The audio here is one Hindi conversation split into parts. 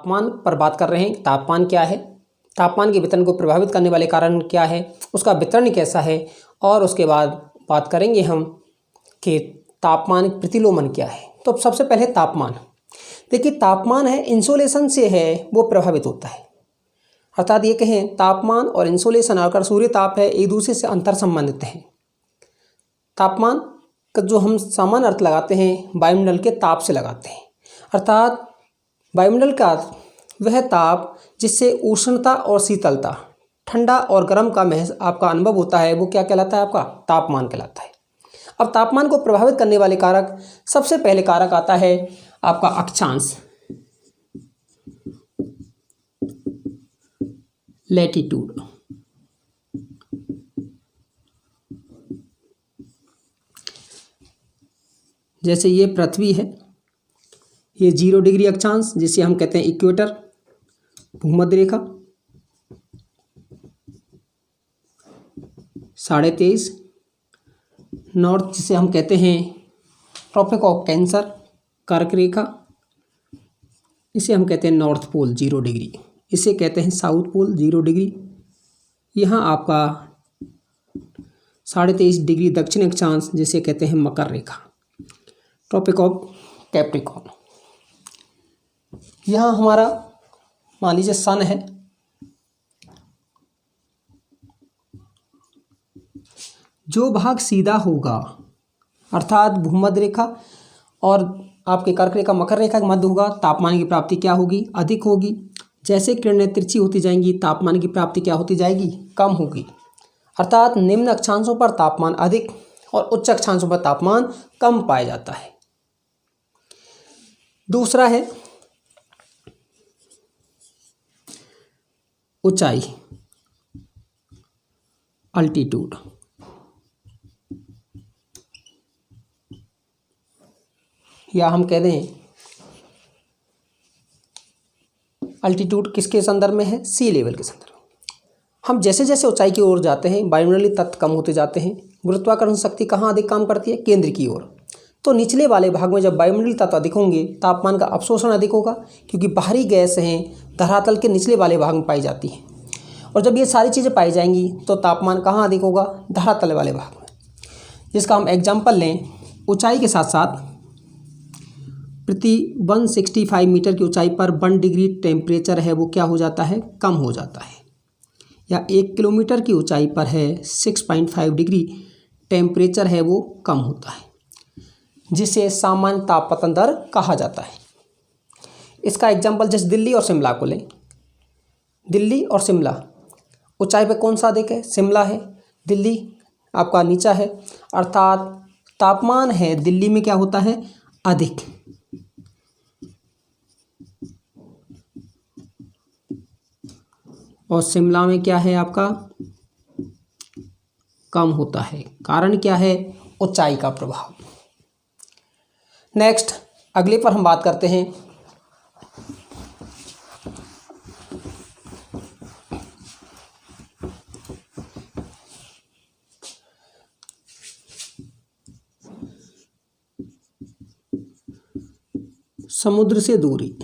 तापमान पर बात कर रहे हैं। तापमान क्या है, तापमान के वितरण को प्रभावित करने वाले कारण क्या है, उसका वितरण कैसा है, और उसके बाद बात करेंगे हम कि तापमान प्रतिलोमन क्या है। तो सबसे पहले तापमान देखिए, तापमान है इंसोलेशन से है वो प्रभावित होता है। अर्थात ये कहें तापमान और इंसोलेशन अगर सूर्य ताप है एक दूसरे से अंतर संबंधित हैं। तापमान का जो हम सामान्य अर्थ लगाते हैं वायुमंडल के ताप से लगाते हैं। अर्थात वायुमंडल का वह ताप जिससे उष्णता और शीतलता, ठंडा और गर्म का आपका अनुभव होता है, वो क्या कहलाता है, आपका तापमान कहलाता है। अब तापमान को प्रभावित करने वाले कारक, सबसे पहले कारक आता है आपका अक्षांश, लैटिट्यूड। जैसे ये पृथ्वी है, ये 0 डिग्री अक्षांश जिसे हम कहते हैं इक्वेटर, भूमध्य रेखा 23.5, नॉर्थ जिसे हम कहते हैं ट्रॉपिक ऑफ कैंसर, कर्क रेखा, इसे हम कहते हैं नॉर्थ पोल 0 डिग्री, इसे कहते हैं साउथ पोल 0 डिग्री। यहाँ आपका 23.5 डिग्री दक्षिण अक्षांश जिसे कहते हैं मकर रेखा, ट्रॉपिक ऑफ कैप्रिकॉर्न। यहाँ हमारा मान लीजिए सन है, जो भाग सीधा होगा अर्थात भूमध्य रेखा और आपके कर्क रेखा मकर रेखा के मध्य होगा, तापमान की प्राप्ति क्या होगी, अधिक होगी। जैसे किरणें तिरछी होती जाएंगी तापमान की प्राप्ति क्या होती जाएगी, कम होगी। अर्थात निम्न अक्षांशों पर तापमान अधिक और उच्च अक्षांशों पर तापमान कम पाया जाता है। दूसरा है ऊंचाई, अल्टीट्यूड। या हम कह दें अल्टीट्यूड किसके संदर्भ में है, सी लेवल के संदर्भ में। हम जैसे जैसे ऊंचाई की ओर जाते हैं वायुमंडलीय तत्व कम होते जाते हैं। गुरुत्वाकर्षण शक्ति कहाँ अधिक काम करती है, केंद्र की ओर। तो निचले वाले भाग में जब वायुमंडलीय तत्व अधिक होंगे तापमान का अवशोषण अधिक होगा, क्योंकि बाहरी गैस हैं धरातल के निचले वाले भाग में पाई जाती हैं। और जब ये सारी चीज़ें पाई जाएंगी तो तापमान कहाँ अधिक होगा, धरातल वाले भाग में। जिसका हम एग्जाम्पल लें, ऊंचाई के साथ साथ प्रति 165 मीटर की ऊंचाई पर 1 डिग्री टेम्परेचर है वो क्या हो जाता है, कम हो जाता है। या 1 किलोमीटर की ऊंचाई पर है 6.5 डिग्री टेम्परेचर है वो कम होता है, जिसे सामान्य तापपतन दर कहा जाता है। इसका एग्जाम्पल जैसे दिल्ली और शिमला को लें। दिल्ली और शिमला ऊंचाई पे कौन सा अधिक है, शिमला है, दिल्ली आपका नीचा है। अर्थात तापमान है दिल्ली में क्या होता है, अधिक। और शिमला में क्या है आपका, कम होता है। कारण क्या है, ऊंचाई का प्रभाव। नेक्स्ट अगले पर हम बात करते हैं समुद्र से दूरी।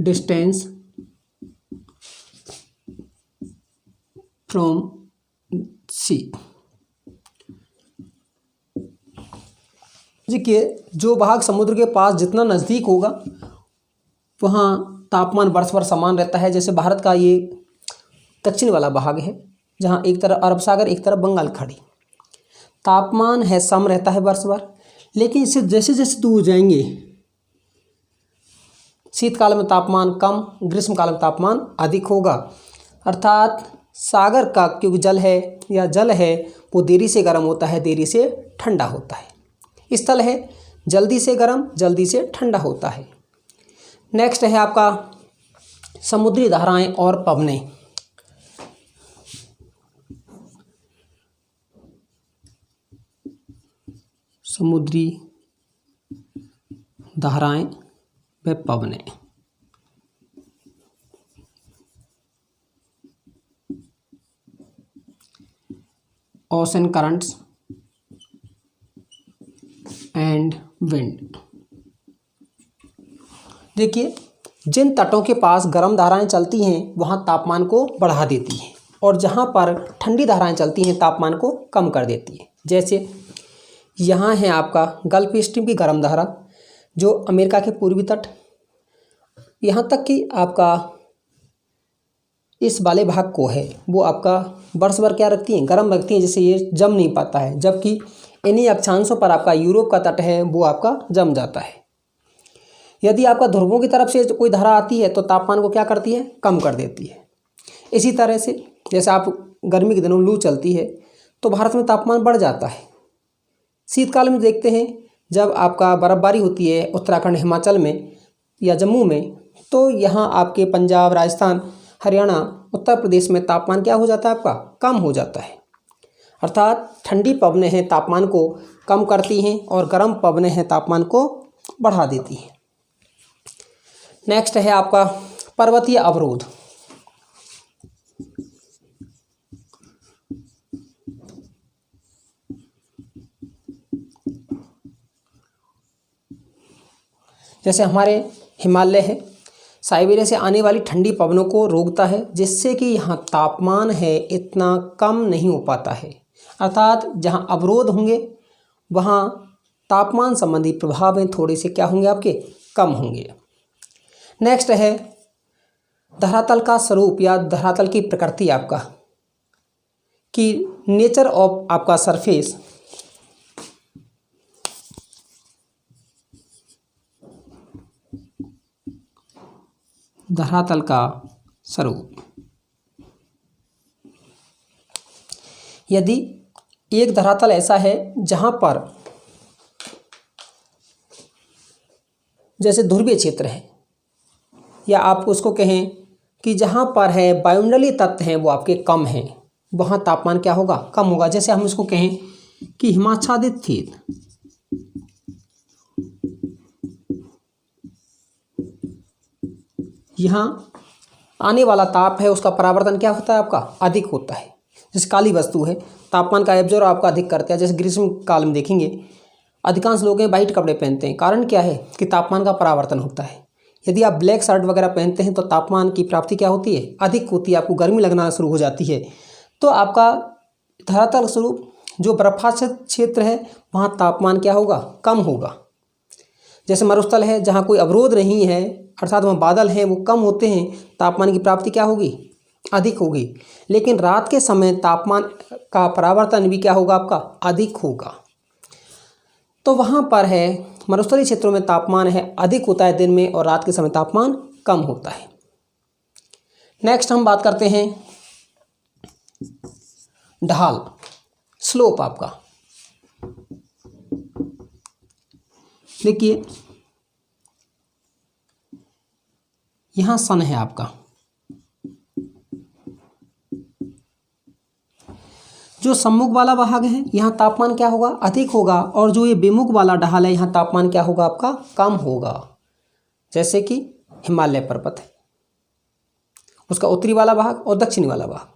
डिस्टेंस फ्रॉम सी। देखिए, जो भाग समुद्र के पास जितना नज़दीक होगा वहाँ तापमान वर्ष भर समान रहता है। जैसे भारत का ये दक्षिण वाला भाग है जहाँ एक तरफ अरब सागर एक तरफ बंगाल खाड़ी, तापमान है सम रहता है वर्ष भर। लेकिन इससे जैसे जैसे दूर जाएंगे शीतकाल में तापमान कम, ग्रीष्मकाल में तापमान अधिक होगा। अर्थात सागर का क्योंकि जल है या जल है वो देरी से गर्म होता है, देरी से ठंडा होता है। स्थल है जल्दी से गर्म, जल्दी से ठंडा होता है। नेक्स्ट है आपका समुद्री धाराएं और पवनें। समुद्री धाराएं व पवनें। Ocean currents and wind. देखिए, जिन तटों के पास गर्म धाराएं चलती हैं वहाँ तापमान को बढ़ा देती हैं और जहाँ पर ठंडी धाराएं चलती हैं तापमान को कम कर देती है। जैसे यहाँ है आपका गल्फ स्ट्रीम की गर्म धारा जो अमेरिका के पूर्वी तट, यहाँ तक कि आपका इस वाले भाग को है वो आपका वर्ष भर क्या रखती हैं, गर्म रखती हैं, जिससे ये जम नहीं पाता है। जबकि इन्हीं अक्षांशों पर आपका यूरोप का तट है वो आपका जम जाता है। यदि आपका ध्रुवों की तरफ से कोई धारा आती है तो तापमान को क्या करती है, कम कर देती है। इसी तरह से जैसे आप गर्मी के दिनों लू चलती है तो भारत में तापमान बढ़ जाता है। शीतकाल में देखते हैं जब आपका बर्फबारी होती है उत्तराखंड, हिमाचल में या जम्मू में, तो यहाँ आपके पंजाब, राजस्थान, हरियाणा, उत्तर प्रदेश में तापमान क्या हो जाता है, आपका कम हो जाता है। अर्थात ठंडी पवनें हैं तापमान को कम करती हैं और गर्म पवनें हैं तापमान को बढ़ा देती हैं। नेक्स्ट है आपका पर्वतीय अवरोध। जैसे हमारे हिमालय है, साइबेरिया से आने वाली ठंडी पवनों को रोकता है, जिससे कि यहाँ तापमान है इतना कम नहीं हो पाता है। अर्थात जहाँ अवरोध होंगे वहाँ तापमान संबंधी प्रभाव में थोड़े से क्या होंगे, आपके कम होंगे। नेक्स्ट है धरातल का स्वरूप या धरातल की प्रकृति आपका, कि नेचर ऑफ आपका सरफेस। धरातल का स्वरूप, यदि एक धरातल ऐसा है जहाँ पर जैसे ध्रुवीय क्षेत्र है, या आप उसको कहें कि जहाँ पर है वायुमंडलीय तत्व हैं वो आपके कम हैं, वहाँ तापमान क्या होगा, कम होगा। जैसे हम इसको कहें कि हिमाच्छादित क्षेत्र, यहाँ आने वाला ताप है उसका परावर्तन क्या होता है, आपका अधिक होता है। जैसे काली वस्तु है, तापमान का एब्जॉर्ब आपका अधिक करता है। जैसे ग्रीष्म काल में देखेंगे अधिकांश लोग हैं वाइट कपड़े पहनते हैं, कारण क्या है कि तापमान का परावर्तन होता है। यदि आप ब्लैक शर्ट वगैरह पहनते हैं तो तापमान की प्राप्ति क्या होती है, अधिक होती है, आपको गर्मी लगना शुरू हो जाती है। तो आपका धरातल स्वरूप जो बर्फाच्छादित क्षेत्र है वहाँ तापमान क्या होगा, कम होगा। जैसे मरुस्थल है जहाँ कोई अवरोध नहीं है, अर्थात वहाँ बादल हैं वो कम होते हैं, तापमान की प्राप्ति क्या होगी, अधिक होगी। लेकिन रात के समय तापमान का परावर्तन भी क्या होगा, आपका अधिक होगा। तो वहाँ पर है मरुस्थलीय क्षेत्रों में तापमान है अधिक होता है दिन में, और रात के समय तापमान कम होता है। नेक्स्ट हम बात करते हैं ढाल, स्लोप आपका। देखिए यहाँ सन है आपका, जो सम्मुख वाला भाग है यहाँ तापमान क्या होगा, अधिक होगा, और जो ये विमुख वाला ढाल है यहाँ तापमान क्या होगा, आपका कम होगा। जैसे कि हिमालय पर्वत है, उसका उत्तरी वाला भाग और दक्षिणी वाला भाग,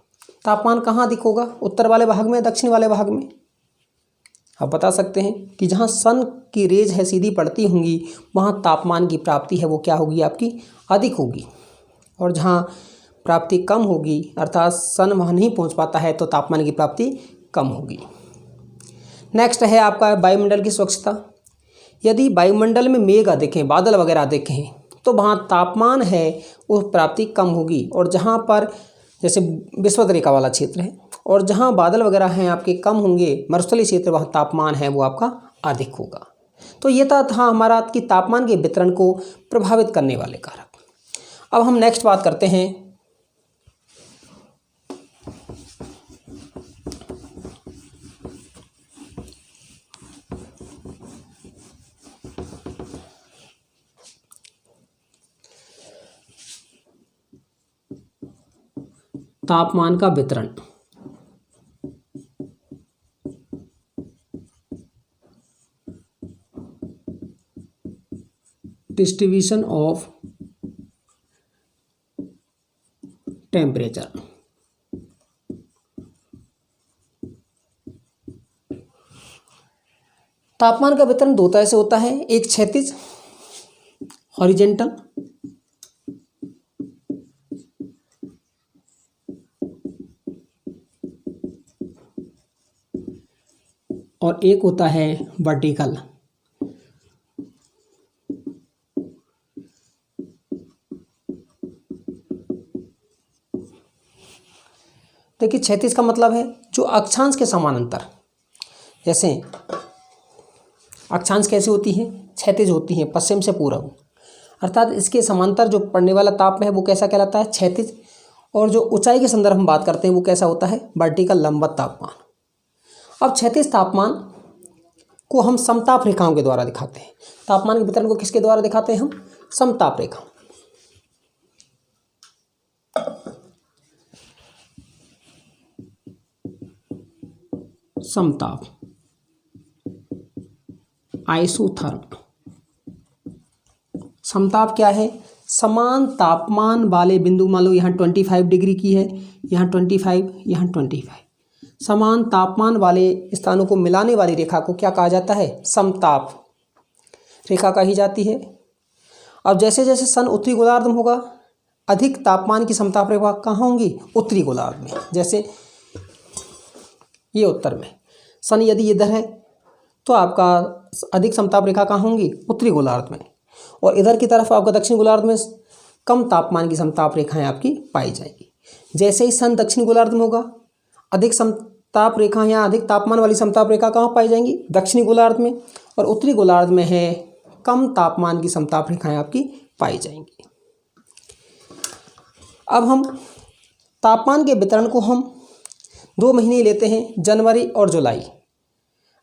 तापमान कहाँ अधिक होगा, उत्तर वाले भाग में, दक्षिणी वाले भाग में। आप बता सकते हैं कि जहाँ सन की रेज है सीधी पड़ती होंगी वहाँ तापमान की प्राप्ति है वो क्या होगी, आपकी अधिक होगी, और जहाँ प्राप्ति कम होगी अर्थात सन वहाँ नहीं पहुँच पाता है तो तापमान की प्राप्ति कम होगी। नेक्स्ट है आपका वायुमंडल की स्वच्छता। यदि वायुमंडल में मेघ दिखें, बादल वगैरह दिखें, तो वहाँ तापमान है वो प्राप्ति कम होगी, और जहाँ पर जैसे विषुवत रेखा वाला क्षेत्र है और जहाँ बादल वगैरह हैं आपके कम होंगे, मरुस्थलीय क्षेत्र, वहाँ तापमान है वो आपका अधिक होगा। तो ये था हमारा कि तापमान के वितरण को प्रभावित करने वाले कारक। अब हम नेक्स्ट बात करते हैं तापमान का वितरण। Distribution of temperature. तापमान का वितरण दो तरह से होता है, एक क्षैतिज हॉरिजेंटल और एक होता है वर्टिकल। देखिए क्षैतिज का मतलब है जो अक्षांश के समानांतर, जैसे अक्षांश कैसी होती है, क्षैतिज होती है, पश्चिम से पूर्व, अर्थात इसके समांतर जो पड़ने वाला ताप है वो कैसा कहलाता है, क्षैतिज। और जो ऊंचाई के संदर्भ में बात करते हैं वो कैसा होता है, वर्टिकल लंबवत तापमान। अब क्षैतिज तापमान को हम समताप रेखाओं के द्वारा दिखाते हैं। तापमान के वितरण को किसके द्वारा दिखाते हैं हम, समताप रेखा। समताप आइसोथर्म। समताप क्या है, समान तापमान वाले बिंदु, मान लो यहाँ 25 डिग्री की है, यहाँ 25, यहाँ 25, समान तापमान वाले स्थानों को मिलाने वाली रेखा को क्या कहा जाता है, समताप रेखा कही जाती है। अब जैसे जैसे सन उत्तरी गोलार्ध में होगा, अधिक तापमान की समताप रेखा कहाँ होंगी, उत्तरी गोलार्ध में। जैसे ये उत्तर में, सन यदि इधर है तो आपका अधिक समताप रेखा कहाँ होंगी, उत्तरी गोलार्ध में। और इधर की तरफ आपका दक्षिण गोलार्ध में कम तापमान की समताप रेखाएं आपकी पाई जाएंगी। जैसे ही सन दक्षिण गोलार्ध में होगा, अधिक समताप रेखा या अधिक तापमान वाली समताप रेखा कहाँ पाई जाएंगी, दक्षिणी गोलार्ध में। और उत्तरी गोलार्ध में है कम तापमान की समताप रेखाएं आपकी पाई जाएंगी। अब हम तापमान के वितरण को हम 2 महीने लेते हैं, जनवरी और जुलाई।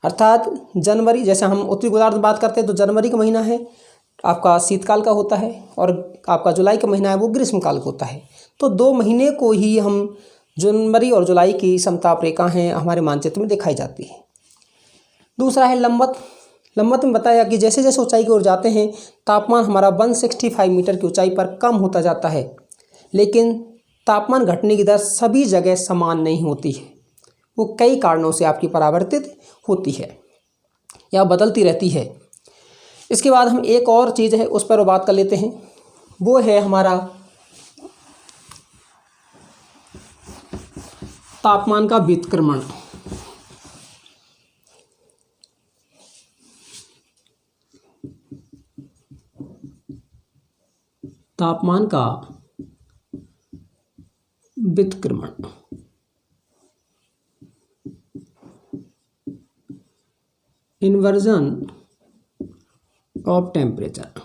अर्थात जनवरी, जैसे हम उत्तरी गोलार्ध में बात करते हैं तो जनवरी का महीना है आपका शीतकाल का होता है, और आपका जुलाई का महीना है वो ग्रीष्मकाल का होता है। तो 2 महीने को ही हम जनवरी और जुलाई की समताप रेखा हैं हमारे मानचित्र में दिखाई जाती है। दूसरा है लंबवत। लंबवत में बताया कि जैसे जैसे ऊंचाई की ओर जाते हैं तापमान हमारा 165 मीटर की ऊंचाई पर कम होता जाता है, लेकिन तापमान घटने की दर सभी जगह समान नहीं होती है, वो कई कारणों से आपकी परावर्तित होती है या बदलती रहती है। इसके बाद हम एक और चीज़ है उस पर बात कर लेते हैं, वो है हमारा तापमान का व्युत्क्रमण। तापमान का व्युत्क्रमण, इन्वर्जन ऑफ टेम्परेचर।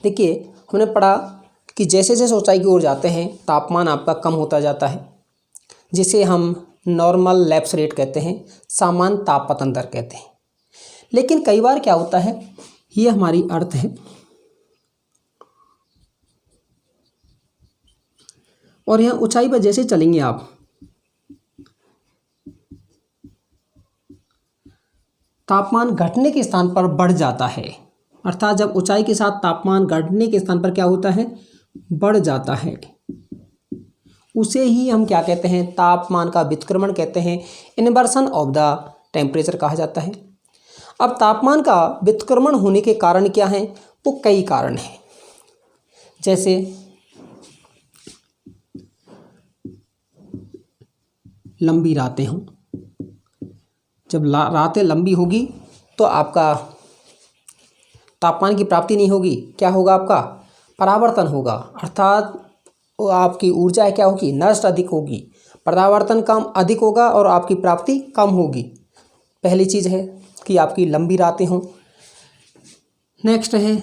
देखिए हमने पढ़ा कि जैसे जैसे ऊंचाई की ओर जाते हैं तापमान आपका कम होता जाता है, जिसे हम नॉर्मल लैप्स रेट कहते हैं, सामान्य तापपतन दर कहते हैं। लेकिन कई बार क्या होता है, ये हमारी अर्थ है, और यहाँ ऊंचाई पर जैसे चलेंगे आप, तापमान घटने के स्थान पर बढ़ जाता है। अर्थात जब ऊंचाई के साथ तापमान घटने के स्थान पर क्या होता है, बढ़ जाता है, उसे ही हम क्या कहते हैं, तापमान का व्युत्क्रमण कहते हैं, इन्वर्सन ऑफ द टेम्परेचर कहा जाता है। अब तापमान का व्युत्क्रमण होने के कारण क्या हैं, वो कई कारण हैं। जैसे लंबी रातें हों, जब रातें लंबी होगी तो आपका तापमान की प्राप्ति नहीं होगी, क्या होगा, आपका परावर्तन होगा, अर्थात वो आपकी ऊर्जा है क्या होगी, नष्ट अधिक होगी, परावर्तन कम अधिक होगा और आपकी प्राप्ति कम होगी। पहली चीज़ है कि आपकी लंबी रातें हों। नेक्स्ट है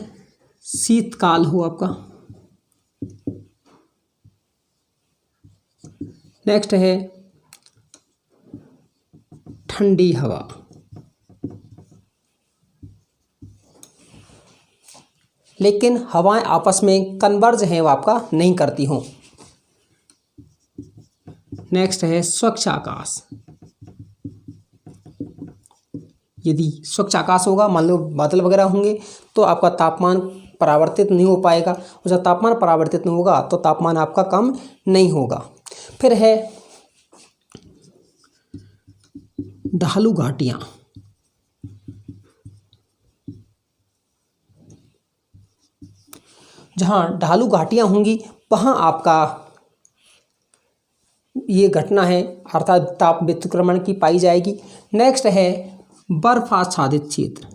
शीतकाल हो आपका। नेक्स्ट है ठंडी हवा। लेकिन हवाएं आपस में कन्वर्ज हैं, वो आपका नहीं करती हों। नेक्स्ट है स्वच्छ आकाश। यदि स्वच्छ आकाश होगा, मान लो बादल वगैरह होंगे, तो आपका तापमान परावर्तित नहीं हो पाएगा, और जब तापमान परावर्तित नहीं होगा तो तापमान आपका कम नहीं होगा। फिर है ढालू घाटियाँ। जहाँ ढालू घाटियाँ होंगी वहाँ आपका ये घटना है अर्थात ताप व्यतिक्रमण की पाई जाएगी। नेक्स्ट है बर्फ आच्छादित क्षेत्र।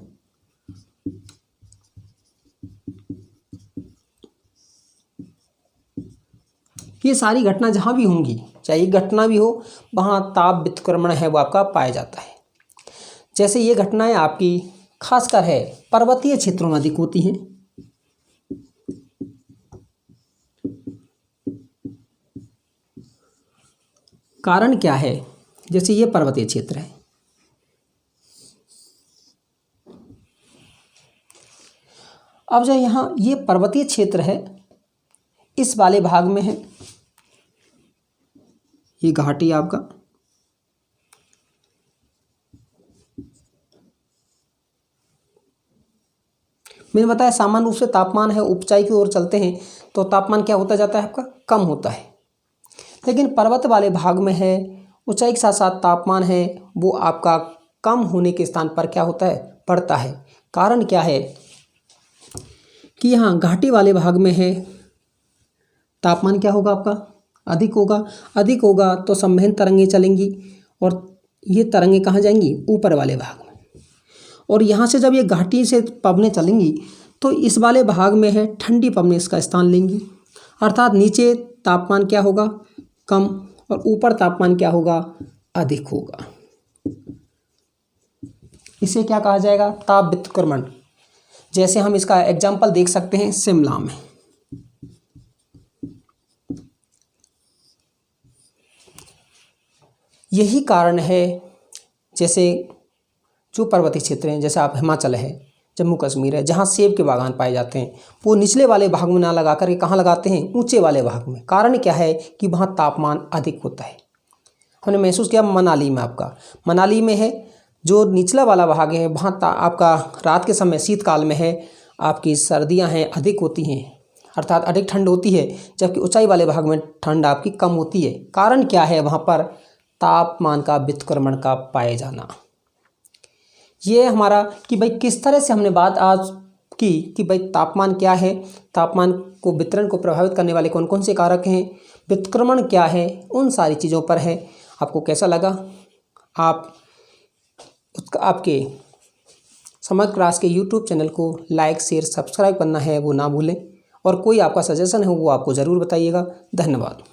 ये सारी घटना जहाँ भी होंगी, चाहे ये घटना भी हो, वहाँ ताप व्यतिक्रमण है वो आपका पाया जाता है। जैसे ये घटनाएं आपकी खासकर है पर्वतीय क्षेत्रों में अधिक होती हैं। कारण क्या है? जैसे ये पर्वतीय क्षेत्र है, अब जो यहाँ ये पर्वतीय क्षेत्र है, इस वाले भाग में है ये घाटी आपका, मैंने बताया सामान्य रूप से तापमान है ऊंचाई की ओर चलते हैं तो तापमान क्या होता जाता है आपका, कम होता है। लेकिन पर्वत वाले भाग में है ऊंचाई के साथ साथ तापमान है वो आपका कम होने के स्थान पर क्या होता है, बढ़ता है। कारण क्या है कि यहाँ घाटी वाले भाग में है तापमान क्या होगा आपका, अधिक होगा। अधिक होगा तो संवहन तरंगें चलेंगी और ये तरंगें कहाँ जाएंगी, ऊपर वाले भाग में। और यहाँ से जब ये घाटी से पवनें चलेंगी तो इस वाले भाग में है ठंडी पवनें इसका स्थान लेंगी, अर्थात नीचे तापमान क्या होगा, कम, और ऊपर तापमान क्या होगा, अधिक होगा। इसे क्या कहा जाएगा, ताप व्यतिक्रमण। जैसे हम इसका एग्जाम्पल देख सकते हैं शिमला में। यही कारण है जैसे जो पर्वतीय क्षेत्र हैं, जैसे आप हिमाचल है, जम्मू कश्मीर है, जहाँ सेब के बागान पाए जाते हैं, वो निचले वाले भाग में ना लगा कर कहाँ लगाते हैं, ऊंचे वाले भाग में। कारण क्या है कि वहाँ तापमान अधिक होता है। हमने महसूस किया मनाली में, आपका मनाली में है जो निचला वाला भाग है वहाँ आपका रात के समय शीतकाल में है आपकी सर्दियाँ हैं अधिक होती हैं, अर्थात अधिक ठंड होती है, जबकि ऊंचाई वाले भाग में ठंड आपकी कम होती है। कारण क्या है, वहाँ पर तापमान का व्यतिक्रमण का पाए जाना। ये हमारा कि भाई किस तरह से हमने बात आज की कि भाई तापमान क्या है, तापमान को वितरण को प्रभावित करने वाले कौन कौन से कारक हैं, व्यतिक्रमण क्या है, उन सारी चीज़ों पर है। आपको कैसा लगा? आप आपके समग्र क्लास के YouTube चैनल को लाइक शेयर सब्सक्राइब करना है वो ना भूलें, और कोई आपका सजेशन है वो आपको ज़रूर बताइएगा। धन्यवाद।